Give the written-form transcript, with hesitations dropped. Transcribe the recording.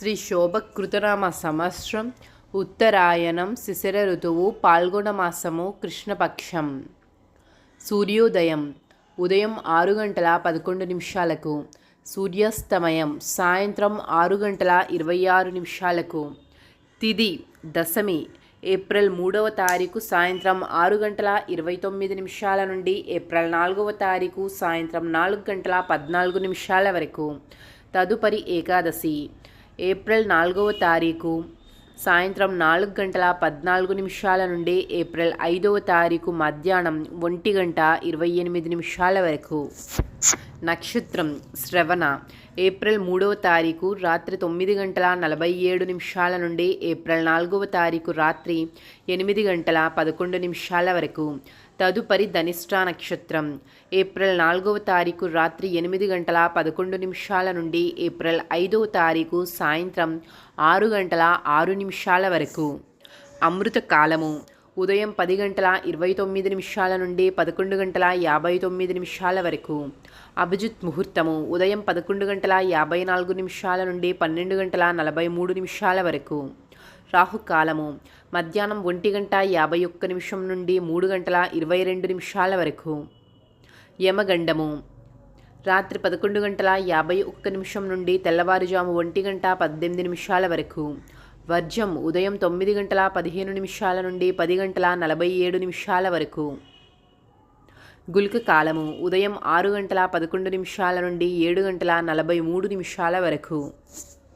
శ్రీ శోభకృతనామ సంవత్సరం ఉత్తరాయణం శిశిర ఋతువు పాల్గొన మాసము కృష్ణపక్షం. సూర్యోదయం ఉదయం 6:11 సూర్యాస్తమయం సాయంత్రం 6:26. తిథి దశమి ఏప్రిల్ 3వ తారీఖు సాయంత్రం 6:29 నుండి ఏప్రిల్ 4వ తారీఖు సాయంత్రం 4:14 వరకు. తదుపరి ఏకాదశి ఏప్రిల్ 4వ తారీఖు సాయంత్రం 4:14 నుండి ఏప్రిల్ 5వ తారీఖు మధ్యాహ్నం 1:28 వరకు. నక్షత్రం శ్రవణ ఏప్రిల్ 3వ తారీఖు రాత్రి 9:47 నుండి ఏప్రిల్ 4వ తారీఖు రాత్రి 8:11 వరకు. తదుపరి ధనిష్ట నక్షత్రం ఏప్రిల్ 4వ తారీఖు రాత్రి 8:11 నుండి ఏప్రిల్ 5వ తారీఖు సాయంత్రం 6:06 వరకు. అమృత కాలము ఉదయం 10:29 నుండి 11:59 వరకు. అభిజిత్ ముహూర్తము ఉదయం 11:54 నుండి 12:43 వరకు. రాహుకాలము మధ్యాహ్నం 1:51 నుండి 3:22 వరకు. యమగండము రాత్రి 11:51 నుండి తెల్లవారుజాము 1:18 వరకు. వర్జం ఉదయం 9:15 నుండి 10:47 వరకు. గుళిక కాలము ఉదయం 6:11 నుండి 7:43 వరకు.